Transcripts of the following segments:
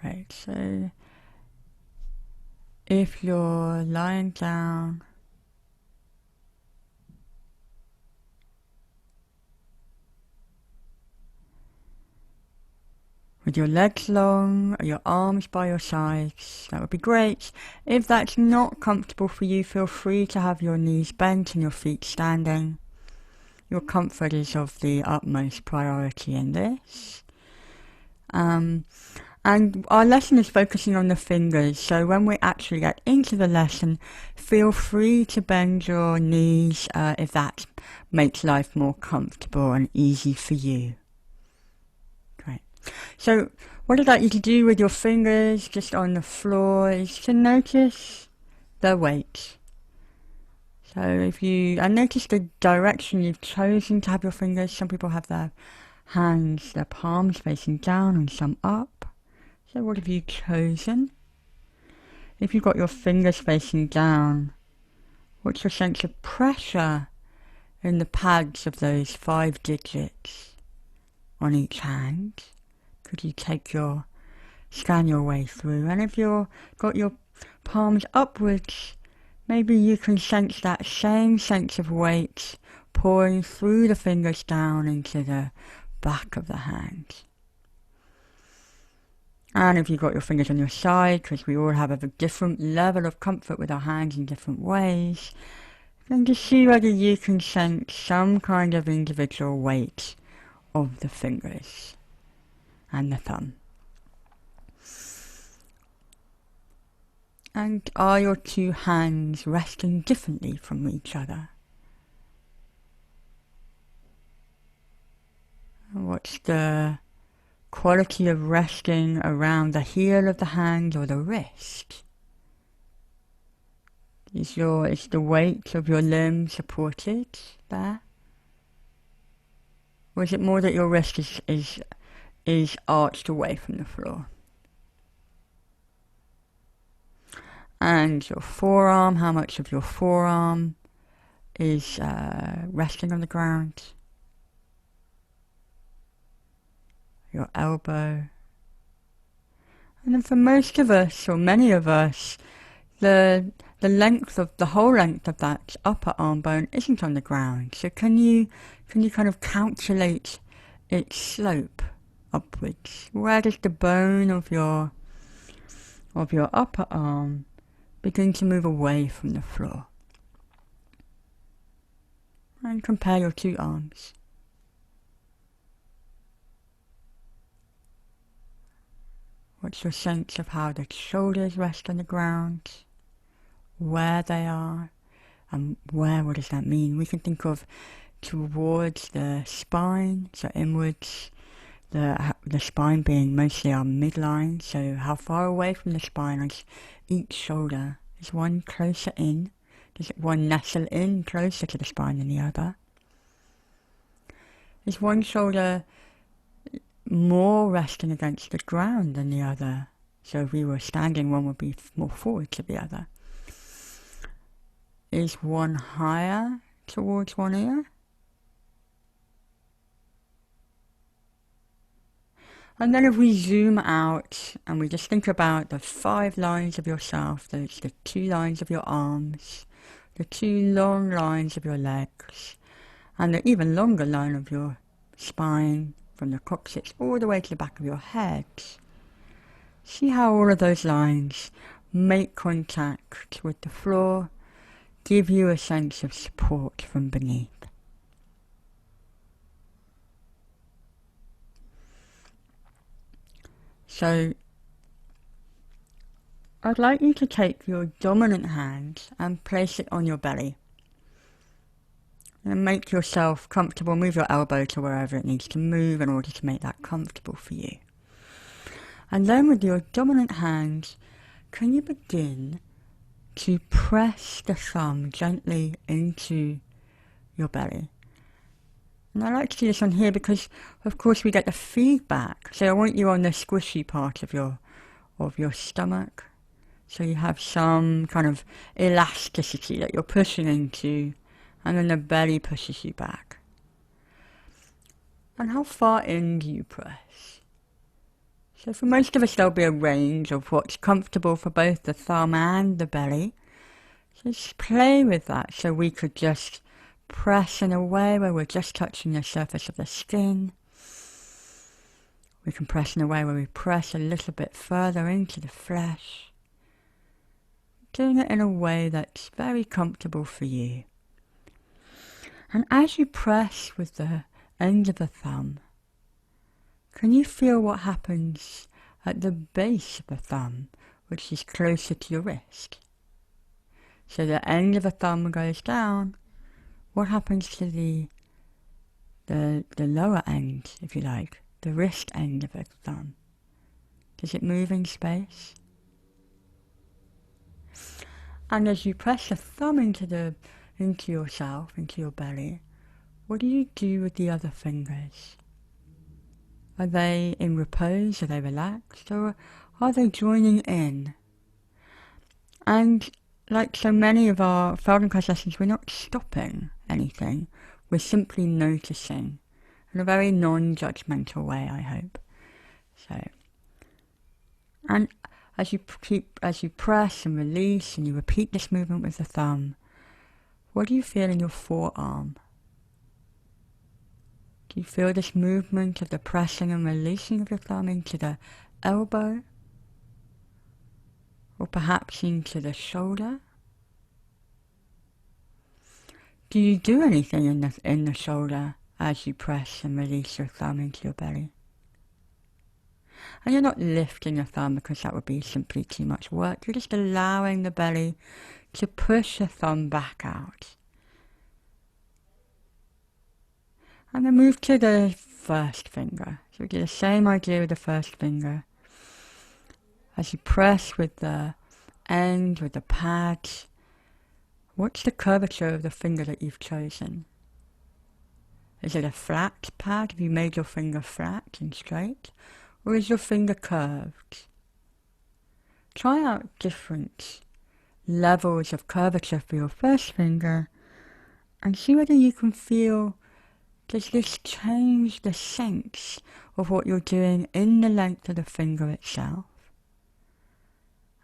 Great. So if you're lying down, with your legs long, your arms by your sides, that would be great. If that's not comfortable for you, feel free to have your knees bent and your feet standing. Your comfort is of the utmost priority in this. And our lesson is focusing on the fingers, so when we actually get into the lesson, feel free to bend your knees if that makes life more comfortable and easy for you. Great. So what I'd like you to do with your fingers just on the floor is to notice their weight. So and notice the direction you've chosen to have your fingers. Some people have their hands, their palms facing down and some up. So what have you chosen? If you've got your fingers facing down, what's your sense of pressure in the pads of those 5 digits on each hand? Could you scan your way through? And if you've got your palms upwards, maybe you can sense that same sense of weight pouring through the fingers down into the back of the hand. And if you've got your fingers on your side, because we all have a different level of comfort with our hands in different ways, then just see whether you can sense some kind of individual weight of the fingers and the thumb. And are your 2 hands resting differently from each other? What's the quality of resting around the heel of the hand or the wrist? Is the weight of your limb supported there? Or is it more that your wrist is arched away from the floor? And your forearm, how much of your forearm is resting on the ground? Your elbow. And then for most of us, or many of us, the whole length of that upper arm bone isn't on the ground. So can you kind of calculate its slope upwards? Where does the bone of your upper arm begin to move away from the floor? And compare your 2 arms. What's your sense of how the shoulders rest on the ground? Where they are? And what does that mean? We can think of towards the spine, so inwards, the spine being mostly our midline, so how far away from the spine is each shoulder? Is one closer in? Does one nestle in closer to the spine than the other? Is one shoulder more resting against the ground than the other? So if we were standing, one would be more forward to the other. Is one higher towards one ear? And then if we zoom out and we just think about the 5 lines of yourself, those the 2 lines of your arms, the 2 long lines of your legs, and the even longer line of your spine from the coccyx all the way to the back of your head. See how all of those lines make contact with the floor, give you a sense of support from beneath. So I'd like you to take your dominant hand and place it on your belly. And make yourself comfortable. Move your elbow to wherever it needs to move in order to make that comfortable for you. And then with your dominant hand, can you begin to press the thumb gently into your belly? And I like to do this on here because, of course, we get the feedback. So I want you on the squishy part of your stomach. So you have some kind of elasticity that you're pushing into, and then the belly pushes you back. And how far in do you press? So for most of us there'll be a range of what's comfortable for both the thumb and the belly. So just play with that. So we could just press in a way where we're just touching the surface of the skin. We can press in a way where we press a little bit further into the flesh. Doing it in a way that's very comfortable for you. And as you press with the end of the thumb, can you feel what happens at the base of the thumb, which is closer to your wrist? So the end of the thumb goes down. What happens to the lower end, if you like, the wrist end of the thumb? Does it move in space? And as you press the thumb into yourself, into your belly, what do you do with the other fingers? Are they in repose? Are they relaxed? Or are they joining in? And like so many of our Feldenkrais lessons, we're not stopping anything. We're simply noticing in a very non-judgmental way, I hope. So, and as you press and release and you repeat this movement with the thumb, what do you feel in your forearm? Do you feel this movement of the pressing and releasing of your thumb into the elbow? Or perhaps into the shoulder? Do you do anything in the shoulder as you press and release your thumb into your belly? And you're not lifting your thumb because that would be simply too much work. You're just allowing the belly to push the thumb back out. And then move to the first finger. So we do the same idea with the first finger. As you press with the end, with the pad, what's the curvature of the finger that you've chosen? Is it a flat pad? Have you made your finger flat and straight? Or is your finger curved? Try out different levels of curvature for your first finger and see whether you can feel, does this change the sense of what you're doing in the length of the finger itself?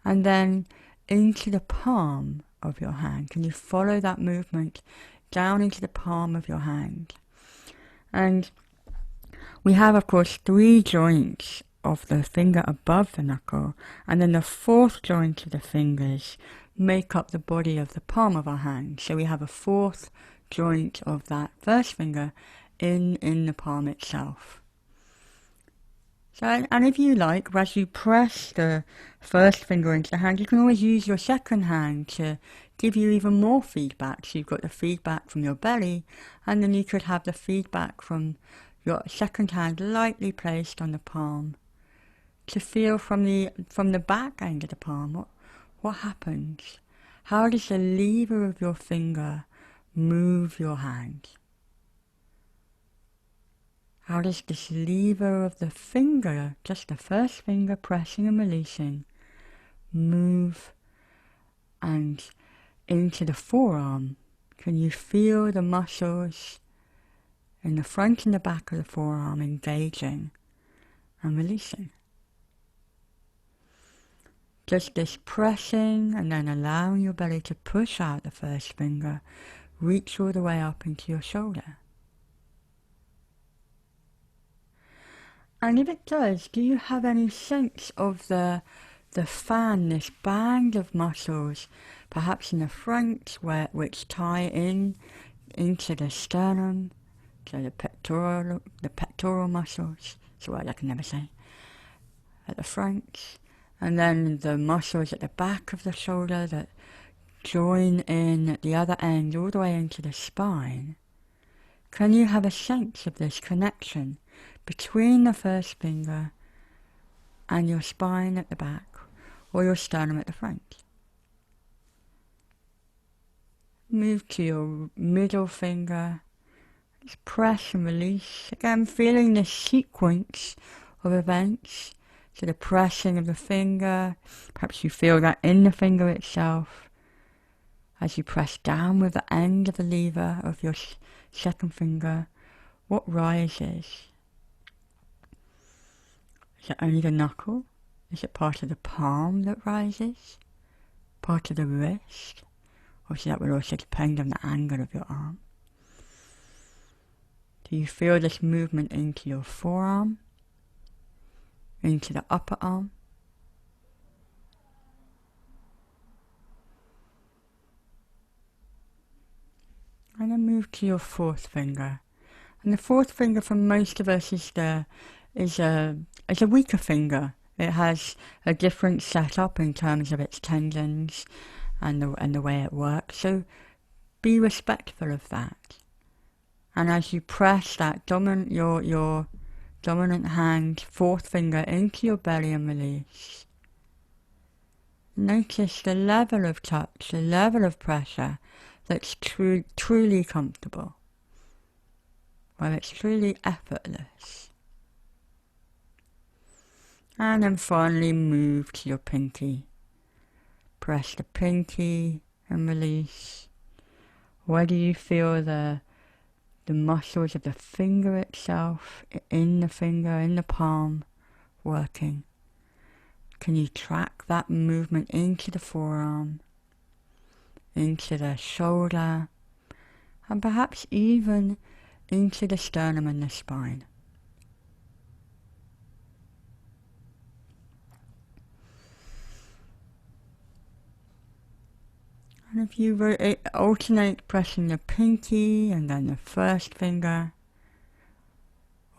And then into the palm of your hand. Can you follow that movement down into the palm of your hand? And we have, of course, 3 joints of the finger above the knuckle, and then the 4th joint of the fingers make up the body of the palm of our hand. So we have a 4th joint of that first finger in the palm itself. So, and if you like, as you press the first finger into the hand, you can always use your second hand to give you even more feedback. So you've got the feedback from your belly, and then you could have the feedback from your second hand lightly placed on the palm to feel from the back end of the palm what happens. How does the lever of your finger move your hand? How does this lever of the finger, just the first finger pressing and releasing, move and into the forearm? Can you feel the muscles in the front and the back of the forearm engaging and releasing? Just this pressing and then allowing your belly to push out the first finger, reach all the way up into your shoulder. And if it does, do you have any sense of the fan, this band of muscles, perhaps in the front, which tie into the sternum, so the pectoral muscles, it's a word I can never say, at the front, and then the muscles at the back of the shoulder that join in at the other end all the way into the spine. Can you have a sense of this connection between the first finger and your spine at the back, or your sternum at the front? Move to your middle finger. Just press and release. Again, feeling the sequence of events. So the pressing of the finger. Perhaps you feel that in the finger itself. As you press down with the end of the lever of your second finger, what rises? Is it only the knuckle? Is it part of the palm that rises? Part of the wrist? Obviously that will also depend on the angle of your arm. Do you feel this movement into your forearm? Into the upper arm? And then move to your fourth finger. And the fourth finger for most of us is a weaker finger. It has a different setup in terms of its tendons and the way it works. So be respectful of that. And as you press that your dominant hand, fourth finger into your belly and release, notice the level of touch, the level of pressure that's truly comfortable, where it's truly effortless. And then finally move to your pinky. Press the pinky and release. Where do you feel the muscles of the finger itself, in the palm, working? Can you track that movement into the forearm, into the shoulder, and perhaps even into the sternum and the spine? And if you alternate pressing the pinky and then the first finger,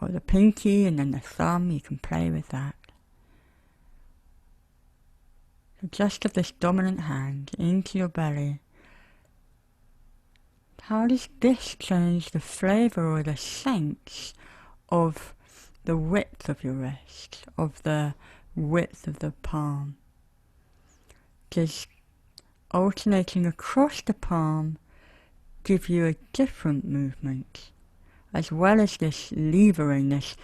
or the pinky and then the thumb, you can play with that. So just of this dominant hand into your belly. How does this change the flavour or the sense of the width of your wrist, of the width of the palm? Does alternating across the palm give you a different movement, as well as this levering, this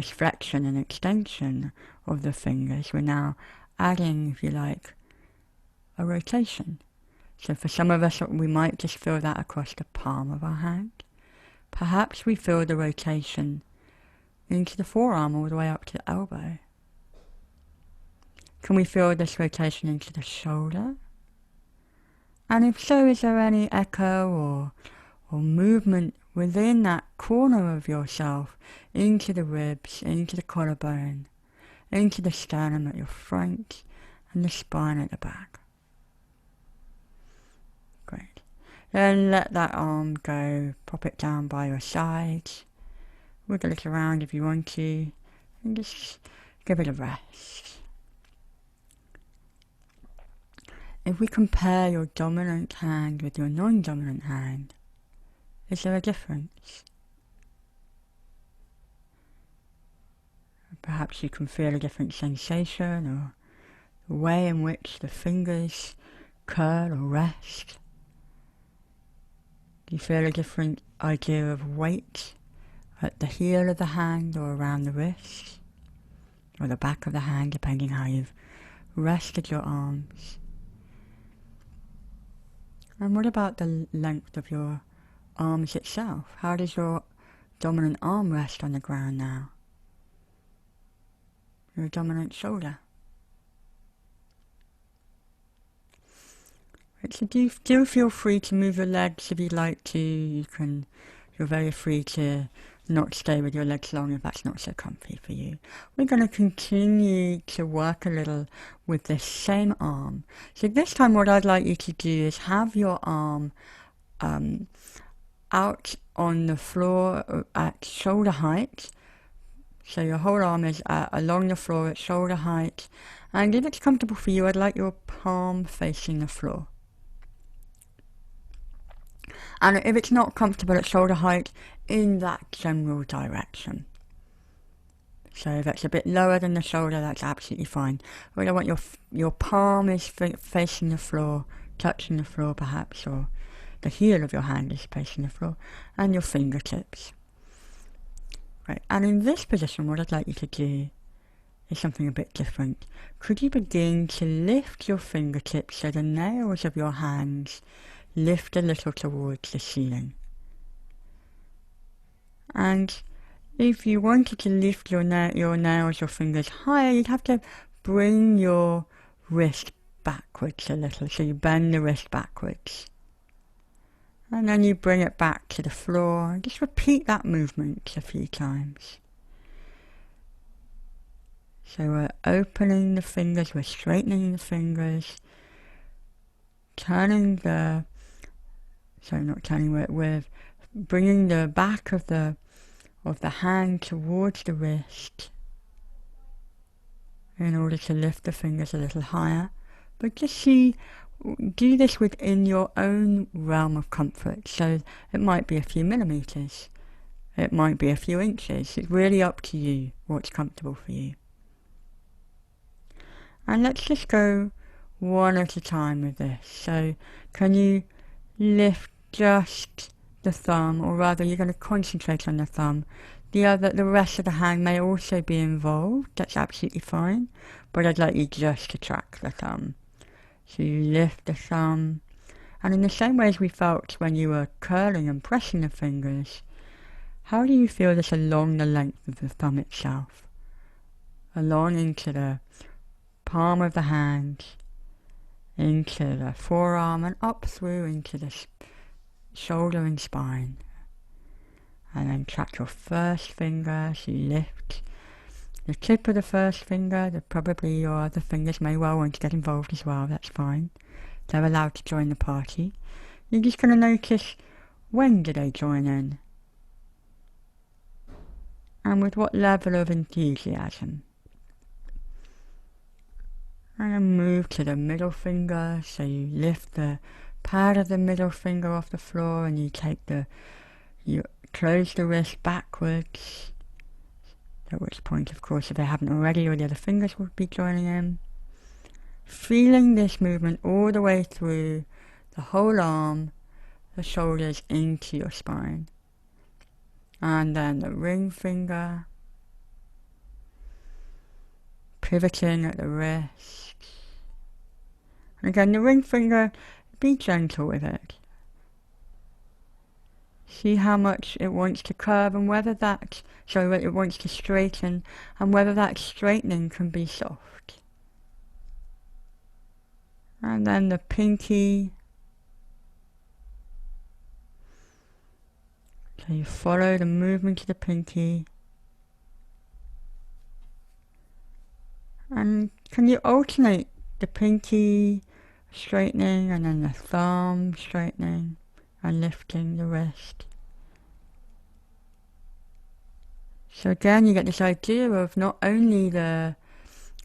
flexion and extension of the fingers? We're now adding, if you like, a rotation. So for some of us, we might just feel that across the palm of our hand. Perhaps we feel the rotation into the forearm all the way up to the elbow. Can we feel this rotation into the shoulder? And if so, is there any echo or movement within that corner of yourself, into the ribs, into the collarbone, into the sternum at your front, and the spine at the back? Great. Then let that arm go, pop it down by your sides, wiggle it around if you want to, and just give it a rest. If we compare your dominant hand with your non-dominant hand, is there a difference? Perhaps you can feel a different sensation, or the way in which the fingers curl or rest. Do you feel a different idea of weight at the heel of the hand or around the wrist, or the back of the hand, depending how you've rested your arms? And what about the length of your arms itself? How does your dominant arm rest on the ground now? Your dominant shoulder? So do feel free to move your legs if you'd like to. You're very free to not stay with your legs long if that's not so comfy for you. We're going to continue to work a little with this same arm. So this time what I'd like you to do is have your arm out on the floor at shoulder height. So your whole arm is along the floor at shoulder height. And if it's comfortable for you, I'd like your palm facing the floor. And if it's not comfortable at shoulder height, in that general direction. So if it's a bit lower than the shoulder, that's absolutely fine. What I want your palm is facing the floor, touching the floor perhaps, or the heel of your hand is facing the floor, and your fingertips. Right, and in this position, what I'd like you to do is something a bit different. Could you begin to lift your fingertips so the nails of your hands lift a little towards the ceiling? And If you wanted to lift your nails or fingers higher, you'd have to bring your wrist backwards a little. So you bend the wrist backwards. And then you bring it back to the floor. Just repeat that movement a few times. So we're opening the fingers, we're straightening the fingers, we're bringing the back of the hand towards the wrist in order to lift the fingers a little higher. But just do this within your own realm of comfort. So it might be a few millimeters, it might be a few inches. It's really up to you what's comfortable for you. And let's just go one at a time with this. So can you lift just the thumb, or rather you're going to concentrate on the thumb. The rest of the hand may also be involved, that's absolutely fine, but I'd like you just to track the thumb. So you lift the thumb, and in the same way as we felt when you were curling and pressing the fingers, how do you feel this along the length of the thumb itself? Along into the palm of the hand, into the forearm, and up through into the shoulder and spine. And then track your first finger, so you lift the tip of the first finger. Probably your other fingers may well want to get involved as well, that's fine. They're allowed to join the party. You're just going to notice, when do they join in? And with what level of enthusiasm? And then move to the middle finger, so you lift the pad of the middle finger off the floor, and you close the wrist backwards, at which point, of course, if they haven't already, all the other fingers will be joining in. Feeling this movement all the way through the whole arm, the shoulders into your spine. And then the ring finger, pivoting at the wrist. And again, the ring finger, be gentle with it. See how much it wants to curve, and whether it wants to straighten, and whether that straightening can be soft. And then the pinky. So you follow the movement of the pinky. And can you alternate the pinky straightening and then the thumb straightening and lifting the wrist? So again, you get this idea of not only the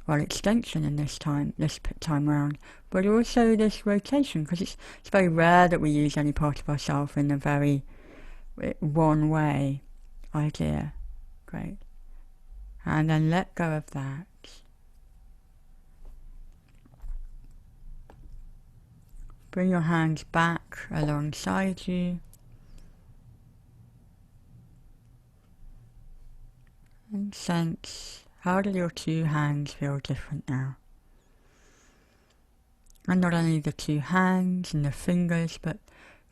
extension in this time round, but also this rotation, because it's very rare that we use any part of ourselves in a very one way idea. Great. And then let go of that. Bring your hands back alongside you. And sense, how do your two hands feel different now? And not only the two hands and the fingers, but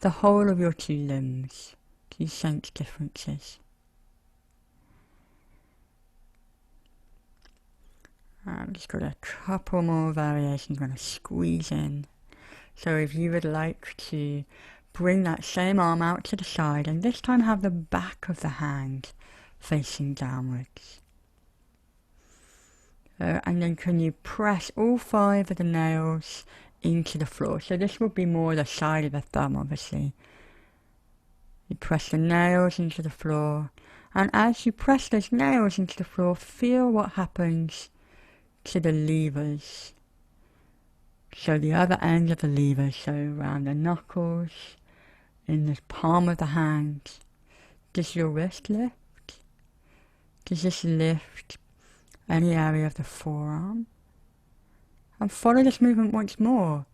the whole of your two limbs. Do you sense differences? I've just got a couple more variations I'm going to squeeze in. So if you would like to bring that same arm out to the side, and this time have the back of the hand facing downwards. And then can you press all 5 of the nails into the floor? So this will be more the side of the thumb, obviously. You press the nails into the floor, and as you press those nails into the floor, feel what happens to the levers. So the other end of the lever, so around the knuckles, in the palm of the hand. Does your wrist lift? Does this lift any area of the forearm? And follow this movement once more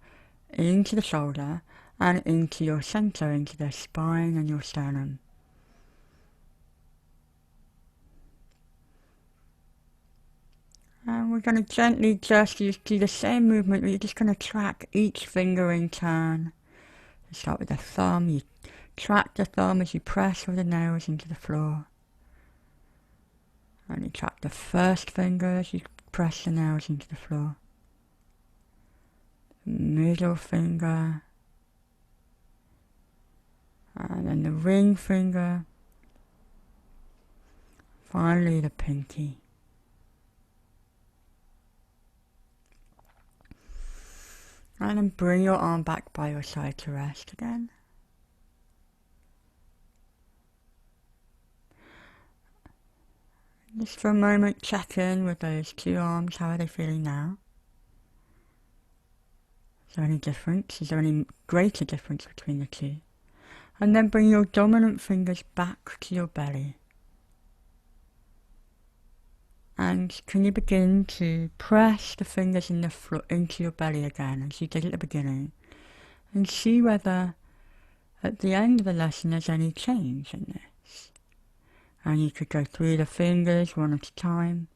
into the shoulder and into your center, into the spine and your sternum. And we're going to gently just do the same movement, but you're just going to track each finger in turn. You start with the thumb, you track the thumb as you press with the nails into the floor. track the first finger as you press the nails into the floor. Middle finger. And then the ring finger. Finally the pinky. And then bring your arm back by your side to rest again. Just for a moment, check in with those two arms. How are they feeling now? Is there any difference? Is there any greater difference between the two? And then bring your dominant fingers back to your belly. And can you begin to press the fingers in the floor into your belly again, as you did at the beginning, and see whether at the end of the lesson there's any change in this. And you could go through the fingers one at a time.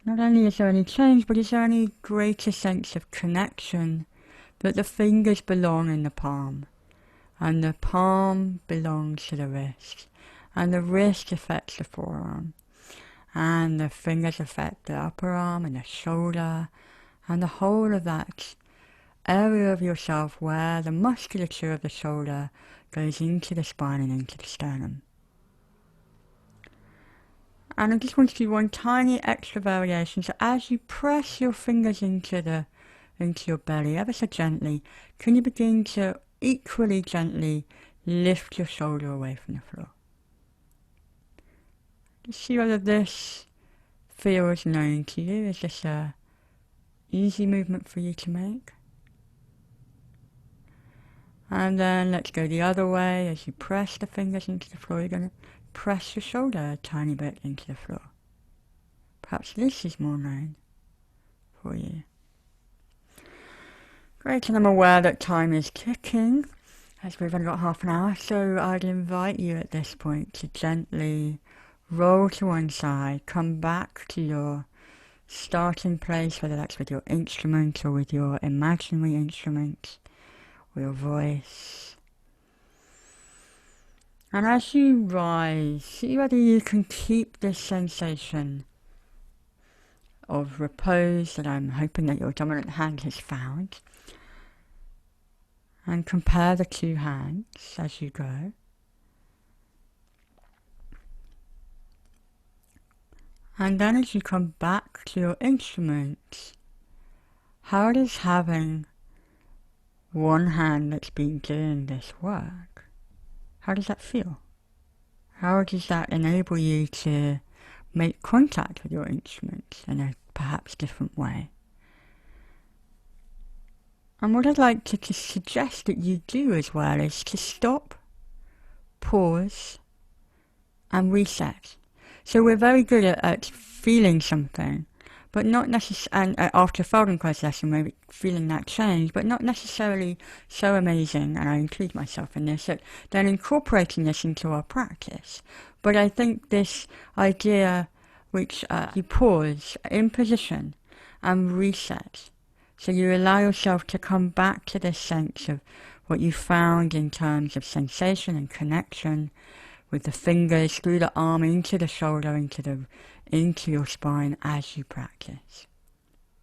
Not only is there any change, but is there any greater sense of connection that the fingers belong in the palm, and the palm belongs to the wrist, and the wrist affects the forearm, and the fingers affect the upper arm and the shoulder, and the whole of that area of yourself where the musculature of the shoulder goes into the spine and into the sternum. And I just want to do one tiny extra variation. So as you press your fingers into your belly ever so gently, can you begin to equally gently lift your shoulder away from the floor? Just see whether this feels known to you. Is this a easy movement for you to make? And then let's go the other way. As you press the fingers into the floor, you're going to press your shoulder a tiny bit into the floor. Perhaps this is more known for you. Great, and I'm aware that time is ticking, as we've only got half an hour, so I'd invite you at this point to gently roll to one side, come back to your starting place, whether that's with your instrument or with your imaginary instrument or your voice. And as you rise, see whether you can keep this sensation of repose that I'm hoping that your dominant hand has found. And compare the two hands as you go. And then as you come back to your instrument, how does having one hand that's been doing this work, how does that feel? How does that enable you to make contact with your instrument in a perhaps different way? And what I'd like to suggest that you do as well is to stop, pause, and reset. So we're very good at feeling something, but not necessarily, and after a Feldenkrais lesson, maybe feeling that change, but not necessarily so amazing, and I include myself in this, that then incorporating this into our practice. But I think this idea, which you pause in position and reset, so you allow yourself to come back to this sense of what you found in terms of sensation and connection with the fingers through the arm into the shoulder, into your spine as you practice.